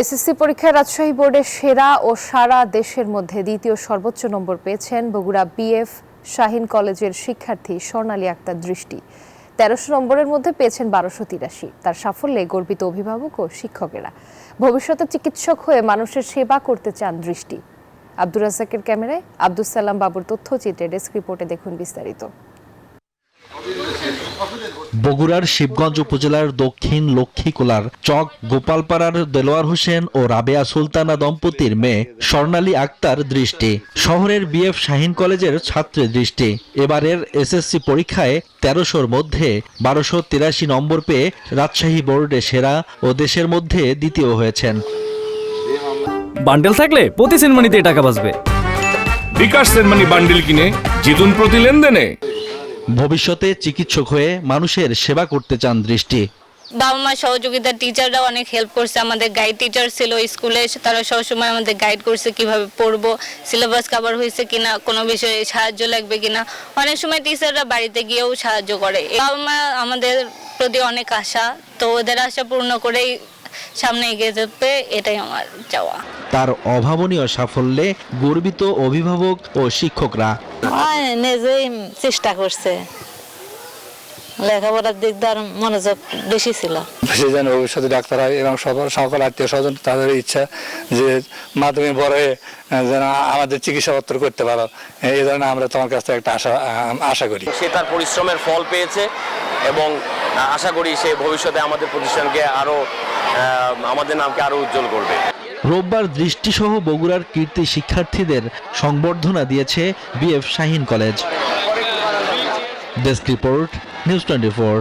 SSC পরীক্ষায় রাজশাহী বোর্ডে সেরা ও সারা দেশের মধ্যে দ্বিতীয় সর্বোচ্চ নম্বর পেয়েছেন বগুড়া বিএফ শাহীন কলেজের শিক্ষার্থী স্বর্ণালী আক্তার দৃষ্টি। ১৩০০ নম্বরের মধ্যে পেয়েছেন ১২৮৩। তার সাফল্যে গর্বিত অভিভাবক ও শিক্ষকেরা। ভবিষ্যতে চিকিৎসক হয়ে মানুষের সেবা করতে চান দৃষ্টি। আব্দুর রাজ্জাকের ক্যামেরায় আব্দুস সালাম বাবুর তথ্যচিত্রে ডেস্ক রিপোর্টে দেখুন বিস্তারিত। বগুড়ার শিবগঞ্জ উপজেলার দক্ষিণ লক্ষ্মীকুলার চক গোপালপাড়ার দেলোয়ার হোসেন ও রাবেয়া সুলতানা দম্পতির মেয়ে স্বর্ণালী আক্তার দৃষ্টি। শহরের বিএফ শাহীন কলেজের ছাত্রী দৃষ্টি এবারের এসএসসি পরীক্ষায় ১৩০০-র মধ্যে ১২৮৩ নম্বর পেয়ে রাজশাহী বোর্ডে সেরা ও দেশের মধ্যে দ্বিতীয় হয়েছেন। বান্ডেল থাকলে প্রতি সেনমানিতে টাকা বাঁচবে। বিকাশ সেনমানি বান্ডেল কিনে জিতুন প্রতি লেনদেনে। ভবিষ্যতে চিকিৎসক হয়ে মানুষের সেবা করতে চান দৃষ্টি। বাবা মা সহযোগিতা, টিচাররা অনেক হেল্প করছে। আমাদের গাইড টিচার ছিল স্কুলে, তারা সবসময় আমাদের গাইড করছে কিভাবে পড়বো, সিলেবাস কভার হয়েছে কিনা, কোনো বিষয়ে সাহায্য লাগবে কিনা। অনেক সময় টিচাররা বাড়িতে গিয়েও সাহায্য করে। বাবা মা আমাদের প্রতি অনেক আশা, তো ওদের আশা পূর্ণ করেই সামনে এগিয়ে যেতে, এটাই আমার চাওয়া। তার অভাবনীয় সাফল্যে গর্বিত অভিভাবক ও শিক্ষকরা। নিজেই চেষ্টা করছে, লেখাপড়ার দিক দিয়ে মনোযোগ বেশি ছিল। সে যেন ভবিষ্যতে ডাক্তার হয় এবং সকল আত্মীয় স্বজন তাদের ইচ্ছা যে মা তুমি বড় হয়ে যেন আমাদের চিকিৎসাপত্র করতে পারো, এই ধরনের আমরা তোমার কাছ থেকে একটা আশা করি। সে তার পরিশ্রমের ফল পেয়েছে এবং আশা করি সে ভবিষ্যতে আমাদের প্রতিষ্ঠানকে আমাদের নামকে আরো উজ্জ্বল করবে। রোববার দৃষ্টিসহ বগুড়ার কীর্তি শিক্ষার্থীদের সংবর্ধনা দিয়েছে BF Shaheen college. Desk report, news 24।